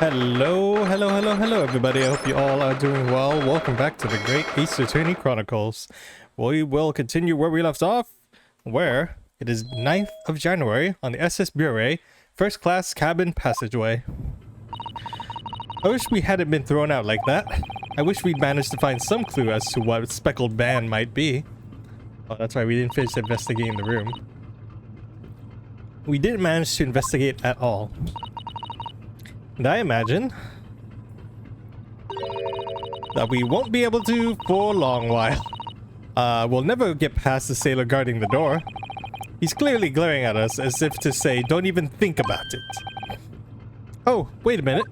Hello, everybody. I hope you all are doing well. Welcome back to the Great Ace Attorney Chronicles. We will continue where we left off, where it is 9th of January on the SS Bureau, first class cabin passageway. I wish we hadn't been thrown out like that. I wish we'd managed to find some clue as to what speckled band might be. Oh, that's right, we didn't finish investigating the room. We didn't manage to investigate at all. And I imagine that we won't be able to for a long while. We'll never get past the sailor guarding the door. He's clearly glaring at us as if to say, don't even think about it. Oh, wait a minute.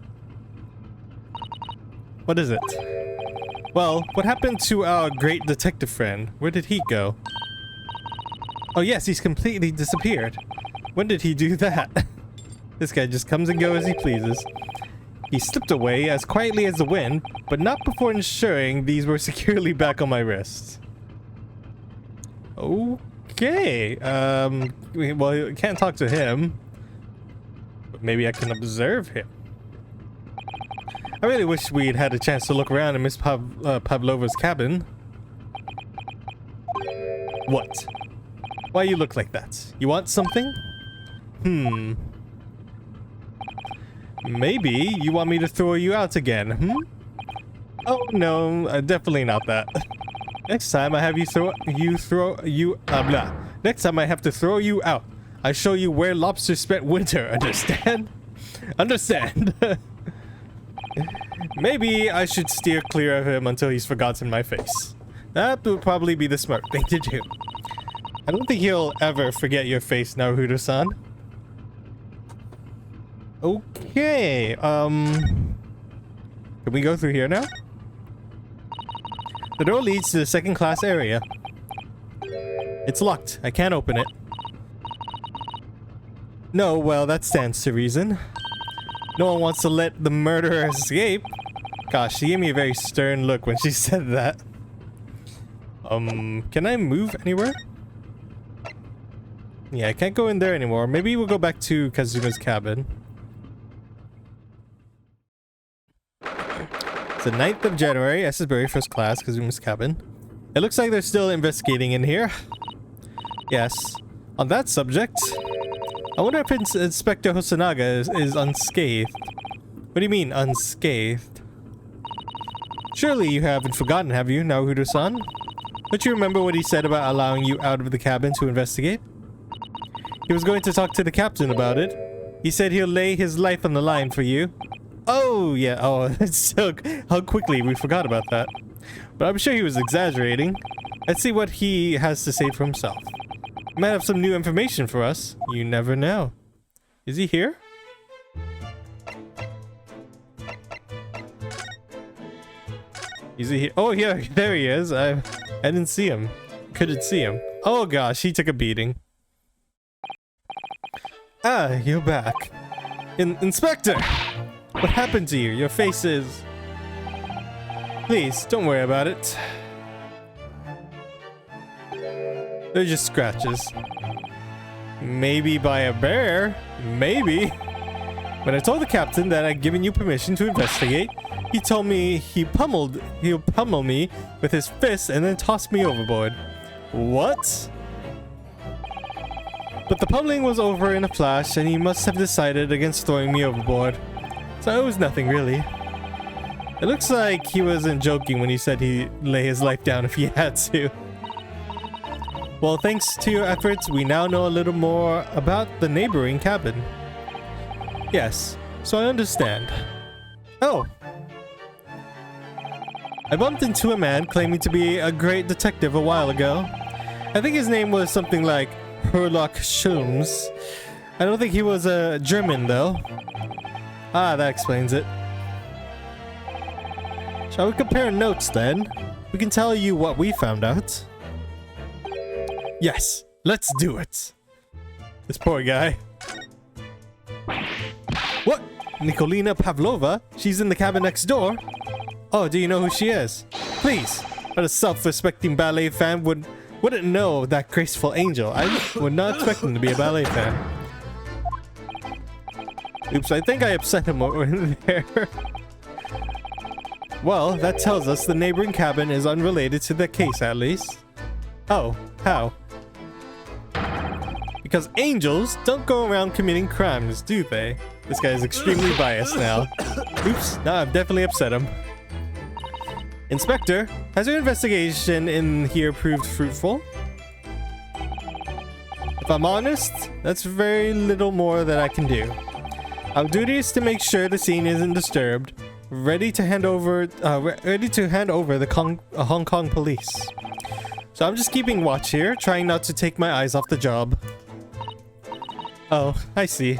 What is it? Well, what happened to our great detective friend? Where did he go? Oh yes, he's completely disappeared. When did he do that? This guy just comes and goes as he pleases. He slipped away as quietly as the wind, but not before ensuring these were securely back on my wrists. Okay. Well, I can't talk to him, but maybe I can observe him. I really wish we'd had a chance to look around in Miss Pavlova's cabin. What? Why you look like that? You want something? Maybe you want me to throw you out again, Oh no, definitely not that. Next time I have Next time I have to throw you out, I show you where lobsters spent winter, understand? Understand? Maybe I should steer clear of him until he's forgotten my face. That would probably be the smart thing to do. I don't think he'll ever forget your face, Naruto-san. Okay, can we go through here now? The door leads to the second class area. It's locked. I can't open it. No, well, that stands to reason. No one wants to let the murderer escape. Gosh, she gave me a very stern look when she said that. Can I move anywhere? Yeah, I can't go in there anymore. Maybe we'll go back to Kazuma's cabin. It's the 9th of January, SS Bury, first class, Kazuma's cabin. It looks like they're still investigating in here. Yes. On that subject, I wonder if Inspector Hosonaga is unscathed. What do you mean, unscathed? Surely you haven't forgotten, have you, Naruto-san? Don't you remember what he said about allowing you out of the cabin to investigate? He was going to talk to the captain about it. He said he'll lay his life on the line for you. Oh, yeah. Oh, it's so... How quickly we forgot about that. But I'm sure he was exaggerating. Let's see what he has to say for himself. He might have some new information for us. You never know. Is he here? Is he here? Oh, yeah. There he is. I didn't see him. Couldn't see him. Oh, gosh. He took a beating. Ah, you're back. Inspector! What happened to you? Your face is... Please, don't worry about it. They're just scratches. Maybe by a bear? Maybe. When I told the captain that I'd given you permission to investigate, he told me he'll pummel me with his fist and then toss me overboard. What? But the pummeling was over in a flash, and he must have decided against throwing me overboard. So it was nothing, really. It looks like he wasn't joking when he said he'd lay his life down if he had to. Well, thanks to your efforts, we now know a little more about the neighboring cabin. Yes, so I understand. Oh! I bumped into a man claiming to be a great detective a while ago. I think his name was something like Herlock Schulms. I don't think he was a German, though. Ah, that explains it. Shall we compare notes, then? We can tell you what we found out. Yes, let's do it. This poor guy. What? Nikolina Pavlova? She's in the cabin next door? Oh, do you know who she is? Please, but a self-respecting ballet fan wouldn't know that graceful angel. I would not expect him to be a ballet fan. Oops, I think I upset him over there. Well, that tells us the neighboring cabin is unrelated to the case, at least. Oh, how? Because angels don't go around committing crimes, do they? This guy is extremely biased now. Oops, now I've definitely upset him. Inspector, has your investigation in here proved fruitful? If I'm honest, that's very little more that I can do. Our duty is to make sure the scene isn't disturbed, ready to hand over the Hong Kong police. So I'm just keeping watch here, trying not to take my eyes off the job. Oh, I see.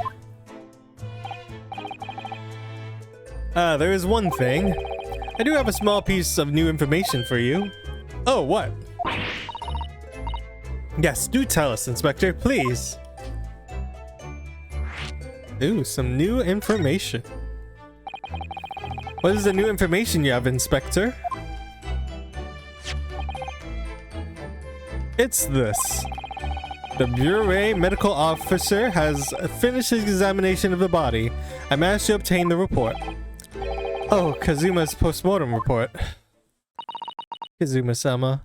There is one thing. I do have a small piece of new information for you. Oh, what? Yes, do tell us, Inspector, please. Ooh, some new information. What is the new information you have, Inspector? It's this. The Bureau medical officer has finished his examination of the body. I managed to obtain the report. Oh, Kazuma's postmortem report. Kazuma-sama.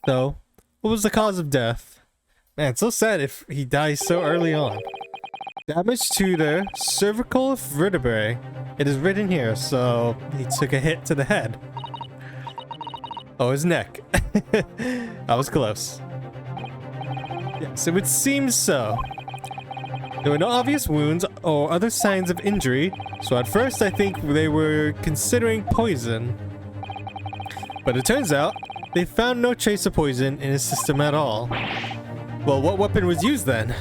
So, what was the cause of death? Man, it's so sad if he dies so early on. Damage to the cervical vertebrae. It is written here, so he took a hit to the head. Oh, his neck. That was close. Yes, it would seem so. There were no obvious wounds or other signs of injury, so at first I think they were considering poison. But it turns out, they found no trace of poison in his system at all. Well, what weapon was used then?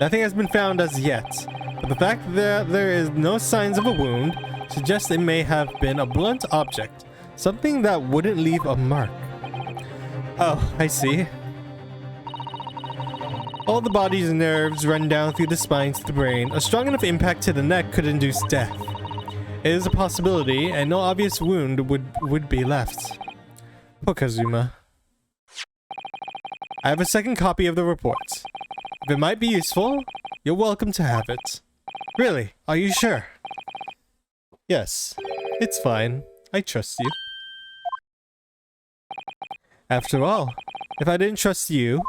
Nothing has been found as yet, but the fact that there is no signs of a wound suggests it may have been a blunt object, something that wouldn't leave a mark. Oh, I see. All the body's nerves run down through the spine to the brain. A strong enough impact to the neck could induce death. It is a possibility, and no obvious wound would be left. Poor Kazuma. I have a second copy of the report. If it might be useful, you're welcome to have it. Really? Are you sure? Yes. It's fine. I trust you. After all, if I didn't trust you,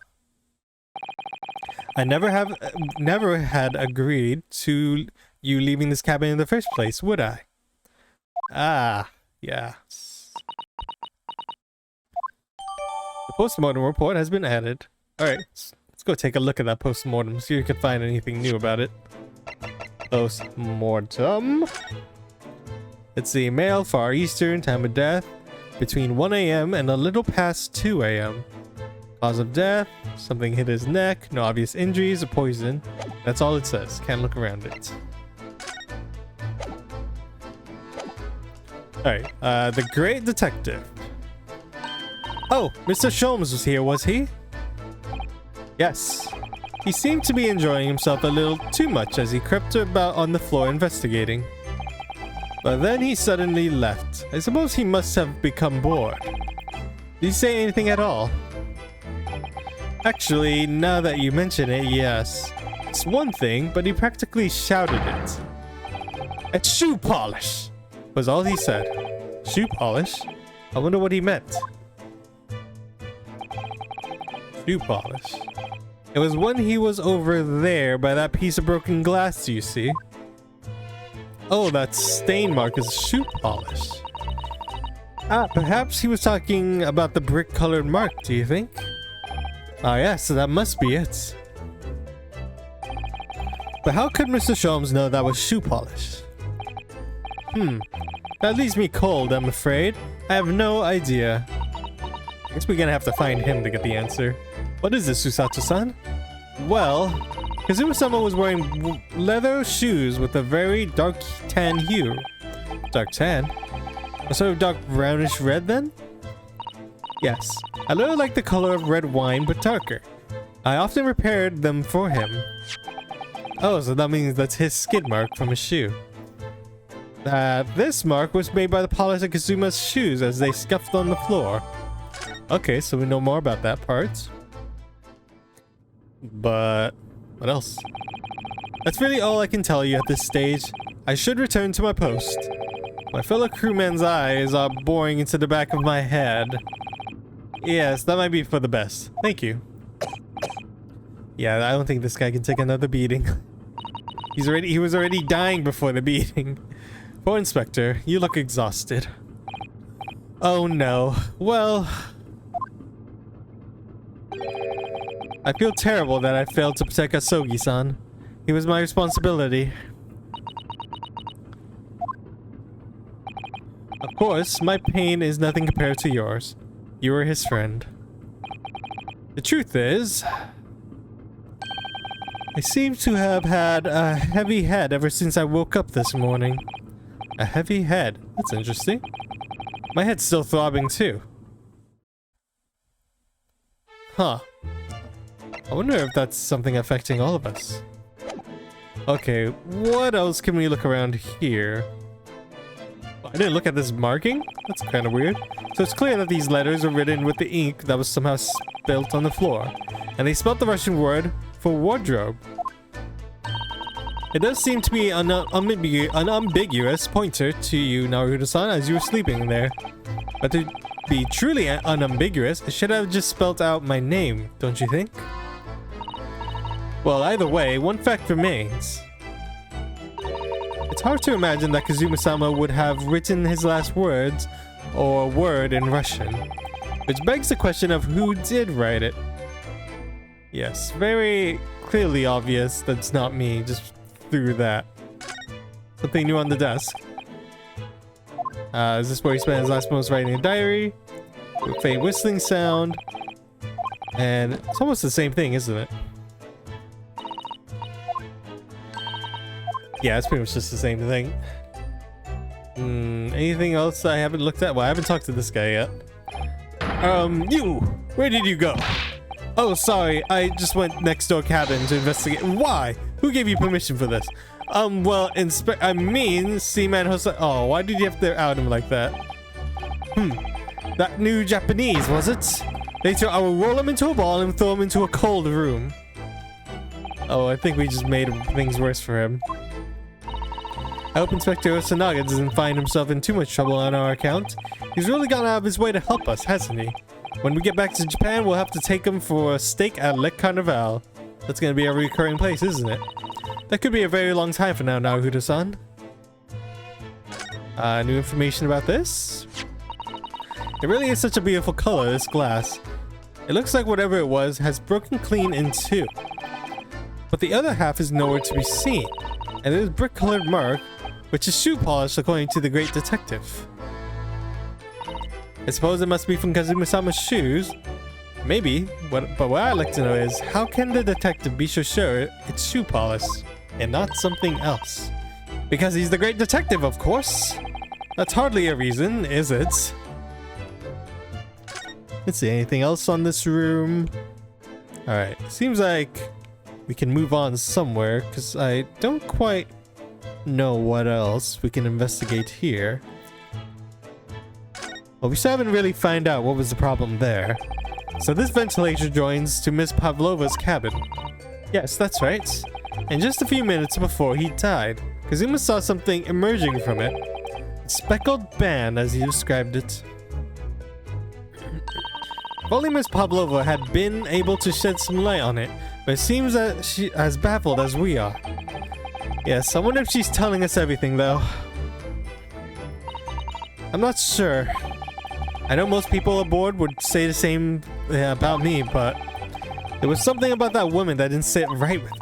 I never had agreed to you leaving this cabin in the first place, would I? Ah, yes. The postmortem report has been added. Alright, let's go take a look at that postmortem, see if we can find anything new about it. Postmortem. Let's see, male, Far Eastern, time of death, between 1 AM and a little past 2 AM. Cause of death, something hit his neck, no obvious injuries or poison. That's all it says, can't look around it. Alright, the Great Detective. Oh, Mr. Sholmes was here, was he? Yes. He seemed to be enjoying himself a little too much as he crept about on the floor investigating. But then he suddenly left. I suppose he must have become bored. Did he say anything at all? Actually, now that you mention it, yes. It's one thing, but he practically shouted it. It's shoe polish! Was all he said. Shoe polish? I wonder what he meant. Shoe polish. It was when he was over there by that piece of broken glass, you see. Oh, that stain mark is shoe polish. Ah, perhaps he was talking about the brick-colored mark, do you think? Ah, yes, so that must be it. But how could Mr. Sholmes know that was shoe polish? That leaves me cold, I'm afraid. I have no idea. I guess we're gonna have to find him to get the answer. What is this, Susato-san? Well, Kazuma-sama was wearing leather shoes with a very dark tan hue. Dark tan? A sort of dark brownish red then? Yes, a little like the color of red wine but darker. I often repaired them for him. Oh, so that means that's his skid mark from his shoe. This mark was made by the polish of Kazuma's shoes as they scuffed on the floor. Okay, so we know more about that part. But what else? That's really all I can tell you at this stage. I should return to my post. My fellow crewmen's eyes are boring into the back of my head. Yes, that might be for the best. Thank you. Yeah, I don't think this guy can take another beating. He was already dying before the beating. Poor Inspector, you look exhausted. Oh no. Well, I feel terrible that I failed to protect Asogi-san. He was my responsibility. Of course, my pain is nothing compared to yours. You were his friend. The truth is, I seem to have had a heavy head ever since I woke up this morning. A heavy head. That's interesting. My head's still throbbing too. Huh. I wonder if that's something affecting all of us. Okay, what else can we look around here? I didn't look at this marking? That's kind of weird. So it's clear that these letters are written with the ink that was somehow spilt on the floor. And they spelled the Russian word for wardrobe. It does seem to be an unambiguous pointer to you, Naruto-san, as you were sleeping there. But to be truly unambiguous, it should have just spelled out my name, don't you think? Well, either way, one fact remains. It's hard to imagine that Kazuma-sama would have written his last words or word in Russian, which begs the question of who did write it. Yes, very clearly obvious that's not me, just through that. Something new on the desk. Is this where he spent his last moments writing a diary? With faint whistling sound. And it's almost the same thing, isn't it? Yeah, it's pretty much just the same thing. Anything else I haven't looked at? Well, I haven't talked to this guy yet. You! Where did you go? Oh, sorry, I just went next door cabin to investigate. Why? Who gave you permission for this? Well, Seaman Jose. Oh, why did you have to out him like that? That new Japanese, was it? Later, I will roll him into a ball and throw him into a cold room. Oh, I think we just made things worse for him. I hope Inspector Osanaga doesn't find himself in too much trouble on our account. He's really gone out of his way to help us, hasn't he? When we get back to Japan, we'll have to take him for a steak at Le Carnival. That's gonna be a recurring place, isn't it? That could be a very long time from now, Naruto-san. New information about this? It really is such a beautiful color, this glass. It looks like whatever it was has broken clean in two. But the other half is nowhere to be seen. And there's a brick-colored mark, which is shoe polish according to the great detective. I suppose it must be from Kazuma-sama's shoes. Maybe, but what I'd like to know is, how can the detective be so sure it's shoe polish and not something else? Because he's the great detective, of course. That's hardly a reason, is it? Let's see, anything else on this room? Alright, seems like we can move on somewhere, because I don't quite know what else we can investigate here. Well, we still haven't really found out what was the problem there. So this ventilator joins to Miss Pavlova's cabin. Yes, that's right. And just a few minutes before he died, Kazuma saw something emerging from it. A speckled band, as he described it. If only Miss Pavlova had been able to shed some light on it, but it seems that she is as baffled as we are. Yes, I wonder if she's telling us everything, though. I'm not sure. I know most people aboard would say the same about me, but there was something about that woman that didn't sit right with me.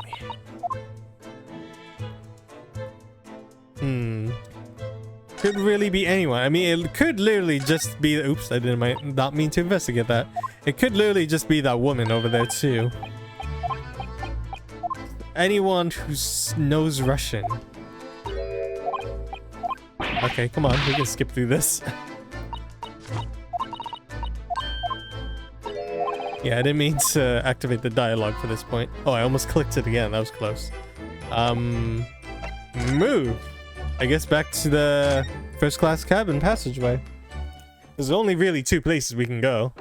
Could really be anyone. I mean, it could literally just be... Oops, I might not mean to investigate that. It could literally just be that woman over there, too. Anyone who knows Russian. Okay, come on. We can skip through this. Yeah, I didn't mean to activate the dialogue for this point. Oh, I almost clicked it again. That was close. Move. I guess back to the first class cabin passageway. There's only really two places we can go.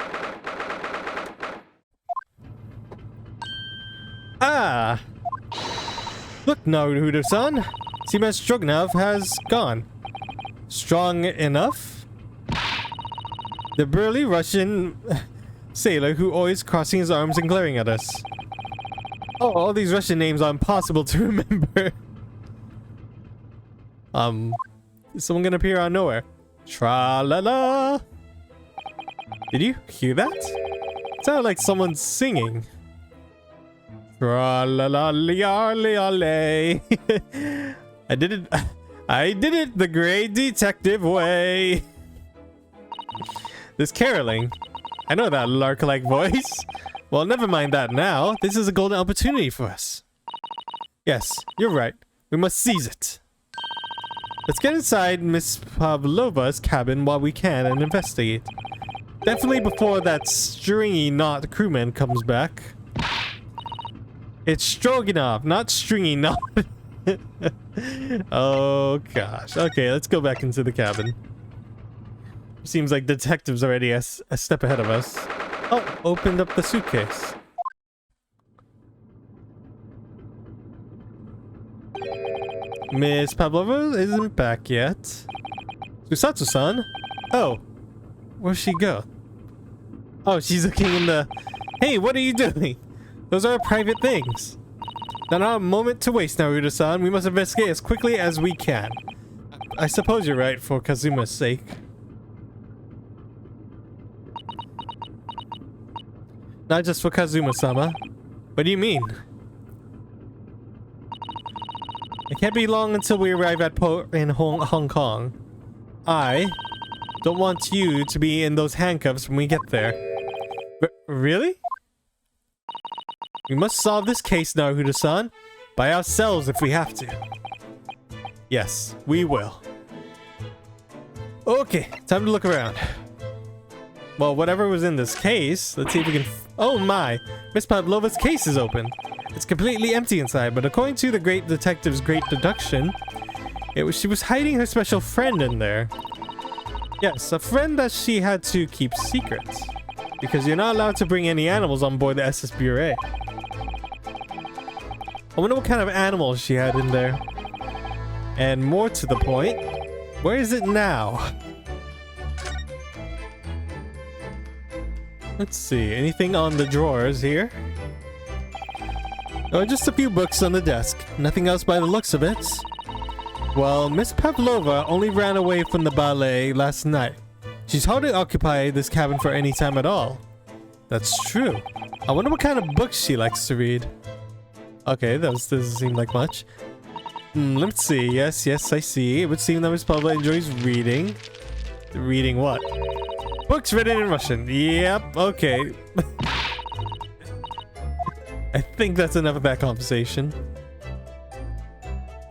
Ah! Look, Naruto-san. Seaman Stroganov has gone. Strong enough? The burly Russian sailor who always crossing his arms and glaring at us. Oh, all these Russian names are impossible to remember. Is someone gonna appear out of nowhere? Tra-la-la! Did you hear that? It sounded like someone singing. Tra-la-la-li-ar-li-ar-lay. I did it. I did it the great detective way. This caroling. I know that lark-like voice. Well, never mind that now. This is a golden opportunity for us. Yes, you're right. We must seize it. Let's get inside Miss Pavlova's cabin while we can and investigate. Definitely before that stringy knot crewman comes back. It's Stroganov, not stringy knot. Oh gosh. Okay, let's go back into the cabin. Seems like detectives already a step ahead of us. Oh, opened up the suitcase. Miss Pavlova isn't back yet. Susatsu-san? Oh. Where'd she go? Oh, she's looking in the... Hey, what are you doing? Those are private things. Now, not a moment to waste, Naruto-san. We must investigate as quickly as we can. I suppose you're right, for Kazuma's sake. Not just for Kazuma-sama. What do you mean? It can't be long until we arrive at port in Hong Kong. I don't want you to be in those handcuffs when we get there. Really? We must solve this case, Naruto-san, by ourselves if we have to. Yes, we will. Okay, time to look around. Well, whatever was in this case, let's see if we can... Oh my! Miss Pavlova's case is open. It's completely empty inside, but according to the great detective's great deduction, she was hiding her special friend in there. Yes, a friend that she had to keep secret. Because you're not allowed to bring any animals on board the SS Bureau. I wonder what kind of animals she had in there. And more to the point, where is it now? Let's see, anything on the drawers here? Oh, just a few books on the desk. Nothing else by the looks of it. Well, Miss Pavlova only ran away from the ballet last night. She's hardly occupied this cabin for any time at all. That's true. I wonder what kind of books she likes to read. Okay, that doesn't seem like much. Let's see. Yes, I see. It would seem that Miss Pavlova enjoys reading. Reading what? Books written in Russian. Yep, okay. I think that's enough of that conversation.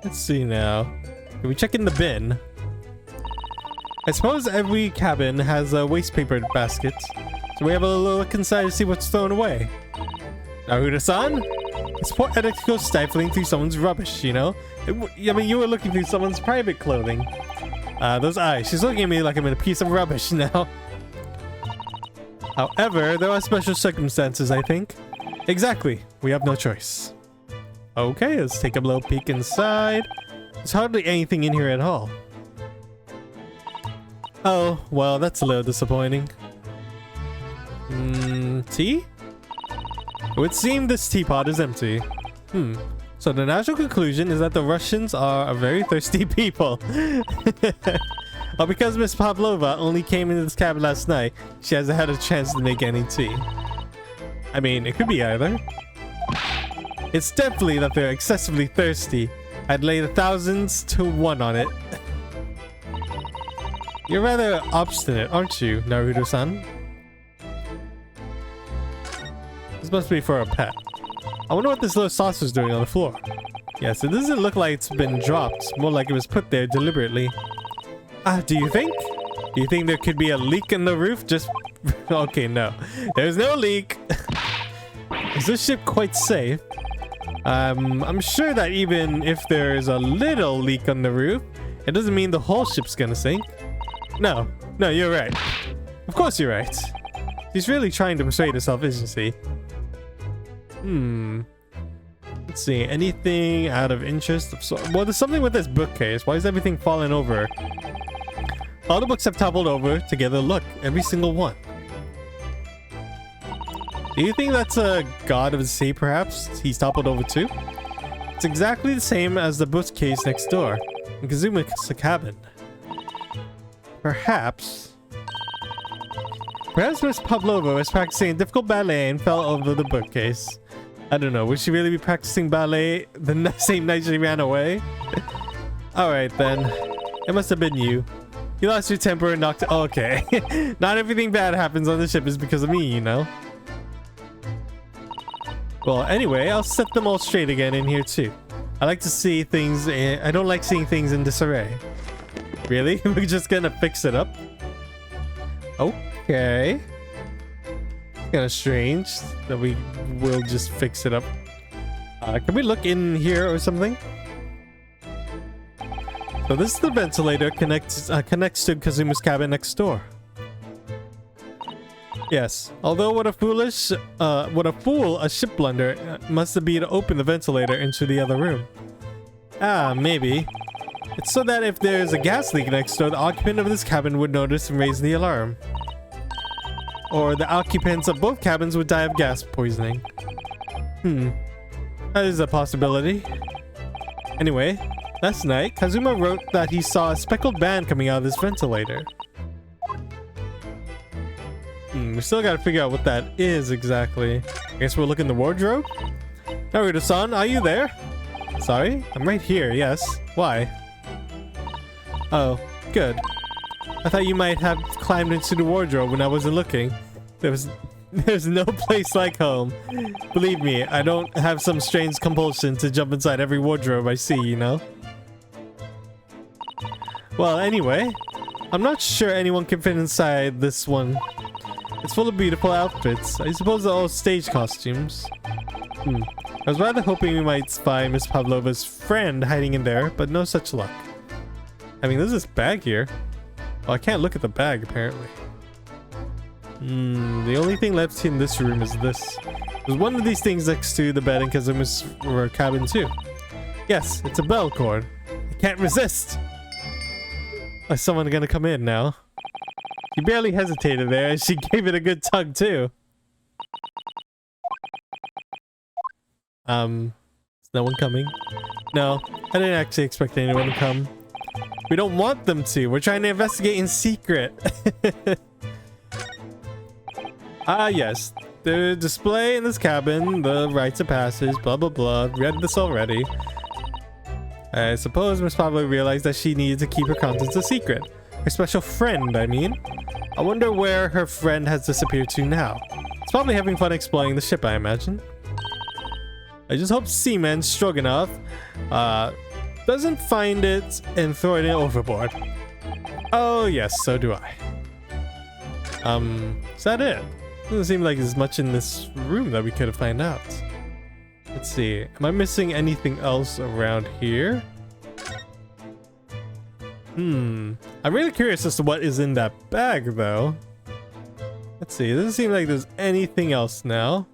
Let's see now. Can we check in the bin? I suppose every cabin has a waste paper basket. So we have a little look inside to see what's thrown away. Naruto-san? It's poor ethics goes stifling through someone's rubbish, you know? I mean, you were looking through someone's private clothing. Those eyes. She's looking at me like I'm in a piece of rubbish now. However, there are special circumstances, I think. Exactly. We have no choice. Okay, let's take a little peek inside. There's hardly anything in here at all. Oh, well, that's a little disappointing. Tea? It would seem this teapot is empty. So the natural conclusion is that the Russians are a very thirsty people. Or because Miss Pavlova only came into this cabin last night, she hasn't had a chance to make any tea. I mean, it could be either. It's definitely that they're excessively thirsty. I'd lay 1,000s to 1 on it. You're rather obstinate, aren't you, Naruto-san? This must be for a pet. I wonder what this little saucer's doing on the floor. Yes, it doesn't look like it's been dropped. More like it was put there deliberately. Do you think? Do you think there could be a leak in the roof? Just... Okay, no. There's no leak. Is this ship quite safe? I'm sure that even if there's a little leak on the roof, it doesn't mean the whole ship's gonna sink. No, you're right. Of course you're right. She's really trying to persuade herself, isn't she? Let's see, anything out of interest? Well, there's something with this bookcase. Why is everything falling over? All the books have toppled over together. Look, every single one. Do you think that's a god of the sea, perhaps? He's toppled over too? It's exactly the same as the bookcase next door. In Kazuma's cabin. Perhaps Miss Pavlova was practicing a difficult ballet and fell over the bookcase. I don't know, would she really be practicing ballet the same night she ran away? Alright then. It must have been you. You lost your temper and knocked it. Oh, okay. Not everything bad happens on the ship is because of me, you know? Well, anyway, I'll set them all straight again in here too. I like to see things. I don't like seeing things in disarray. Really? We're just gonna fix it up? Okay. Kind of strange that we will just fix it up. Can we look in here or something? So this is the ventilator connects to Kazuma's cabin next door. Yes. Although what a fool a ship blunder must have been to open the ventilator into the other room. Ah, maybe. It's so that if there's a gas leak next door, the occupant of this cabin would notice and raise the alarm. Or the occupants of both cabins would die of gas poisoning. That is a possibility. Anyway, last night, Kazuma wrote that he saw a speckled band coming out of this ventilator. We still gotta figure out what that is exactly. I guess we'll look in the wardrobe? Naruto-san, are you there? Sorry? I'm right here, yes. Why? Oh, good. I thought you might have climbed into the wardrobe when I wasn't looking. There's no place like home. Believe me, I don't have some strange compulsion to jump inside every wardrobe I see, you know? Well, anyway, I'm not sure anyone can fit inside this one. It's full of beautiful outfits. I suppose they're all stage costumes. I was rather hoping we might find Miss Pavlova's friend hiding in there, but no such luck. I mean, there's this bag here. Oh, I can't look at the bag, apparently. The only thing left in this room is this. There's one of these things next to the bed in Kazuma's cabin, too. Yes, it's a bell cord. I can't resist! Is someone gonna come in now? She barely hesitated there, and she gave it a good tug, too. Is no one coming? No, I didn't actually expect anyone to come. We don't want them to. We're trying to investigate in secret. Yes. The display in this cabin, the rites of passage, blah blah blah. Read this already. I suppose Miss Pablo realized that she needed to keep her contents a secret. Her special friend, I mean. I wonder where her friend has disappeared to now. It's probably having fun exploring the ship, I imagine. I just hope Seaman Stroganoff doesn't find it and throw it overboard. Oh yes, so do I. Is that it? Doesn't seem like there's much in this room that we could have found out. Let's see. Am I missing anything else around here? I'm really curious as to what is in that bag, though. Let's see. It doesn't seem like there's anything else now.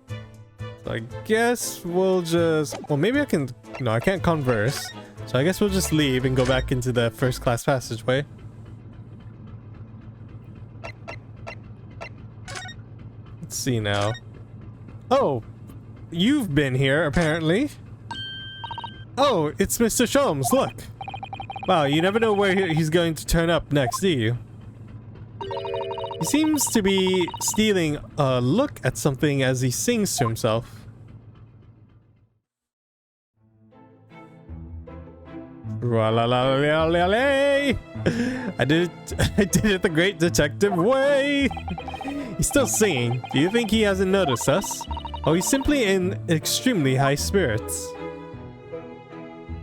So I guess we'll just... Well, maybe I can... No, I can't converse. So I guess we'll just leave and go back into the first class passageway. Let's see now. Oh! You've been here, apparently. Oh, it's Mr. Sholmes, look! Wow, you never know where he's going to turn up next, do you? He seems to be stealing a look at something as he sings to himself. I did it the great detective way. He's still singing. Do you think he hasn't noticed us? Oh, he's simply in extremely high spirits.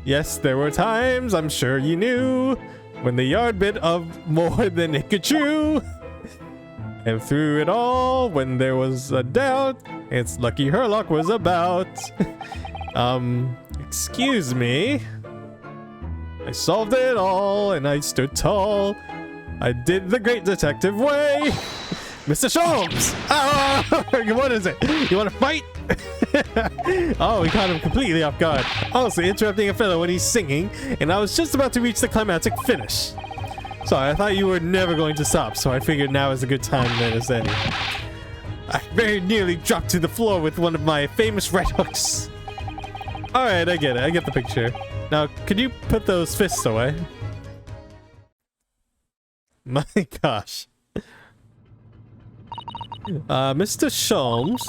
Yes, there were times, I'm sure you knew, when the yard bit of more than it could chew. And through it all, when there was a doubt, it's lucky her luck was about. Excuse me. I solved it all, and I stood tall. I did the great detective way. Mr. Sholmes! Ah! What is it? You want to fight? Oh, we caught him completely off guard. Honestly, interrupting a fellow when he's singing, and I was just about to reach the climactic finish. Sorry, I thought you were never going to stop, so I figured now is a good time then as any. I very nearly dropped to the floor with one of my famous right hooks. Alright, I get it. I get the picture. Now, could you put those fists away? My gosh. Mr. Sholmes,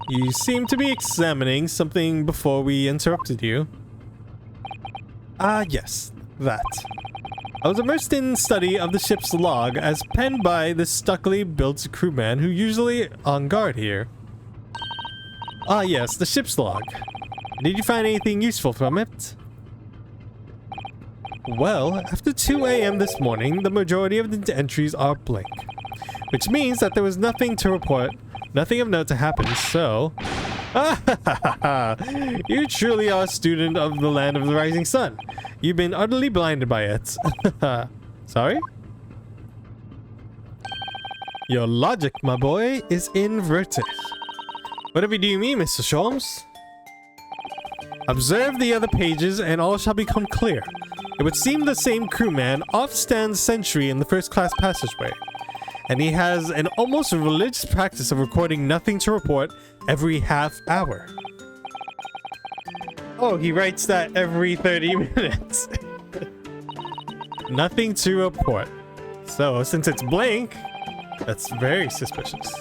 you seem to be examining something before we interrupted you. Yes, that. I was immersed in study of the ship's log as penned by the stuckily built crewman who usually on guard here. Yes, the ship's log. Did you find anything useful from it? Well, after 2 a.m. this morning, the majority of the entries are blank, which means that there was nothing to report, nothing of note to happen, so... You truly are a student of the land of the rising sun. You've been utterly blinded by it. Sorry? Your logic, my boy, is inverted. Whatever do you mean, Mr. Sholmes? Observe the other pages and all shall become clear. It would seem the same crewman oft stands sentry in the first-class passageway, and he has an almost religious practice of recording nothing to report every half hour. Oh, he writes that every 30 minutes. Nothing to report. So, since it's blank, that's very suspicious.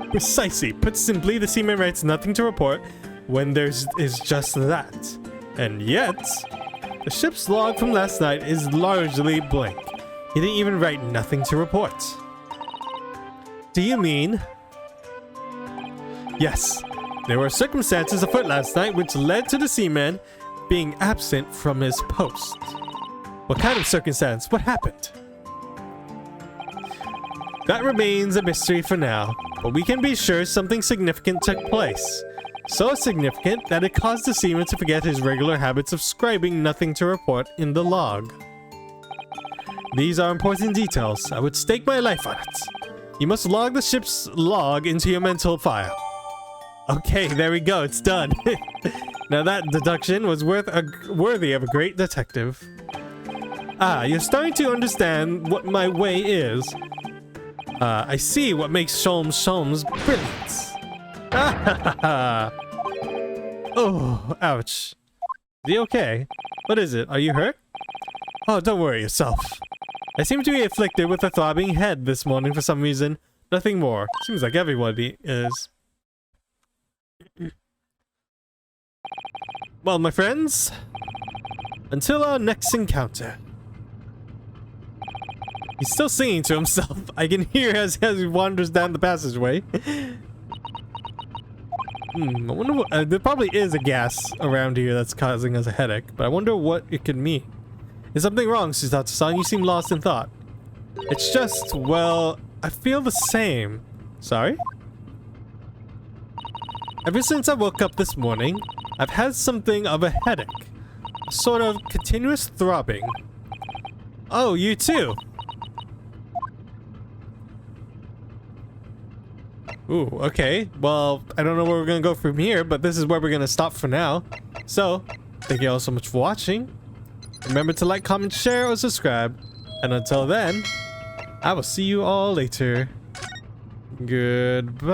Precisely. Put simply, the seaman writes nothing to report when is just that. And yet, the ship's log from last night is largely blank. He didn't even write nothing to report. Do you mean? Yes. There were circumstances afoot last night which led to the seaman being absent from his post. What kind of circumstance? What happened? That remains a mystery for now, but we can be sure something significant took place. So significant that it caused the seaman to forget his regular habits of scribing nothing to report in the log. These are important details. I would stake my life on it. You must log the ship's log into your mental file. Okay, there we go. It's done. Now that deduction was worthy of a great detective. You're starting to understand what my way is. I see what makes Sholmes brilliant. Oh, ouch. Is he okay? What is it? Are you hurt? Oh, don't worry yourself. I seem to be afflicted with a throbbing head this morning for some reason. Nothing more. Seems like everybody is. Well, my friends, until our next encounter. He's still singing to himself. I can hear as he wanders down the passageway. I wonder what, there probably is a gas around here that's causing us a headache, but I wonder what it could mean. Is something wrong, Sutatsu-san? You seem lost in thought. It's just, well, I feel the same. Sorry? Ever since I woke up this morning, I've had something of a headache. A sort of continuous throbbing. Oh, you too? Ooh, okay. Well, I don't know where we're gonna go from here, but this is where we're gonna stop for now. So, thank you all so much for watching. Remember to like, comment, share, or subscribe. And until then, I will see you all later. Goodbye.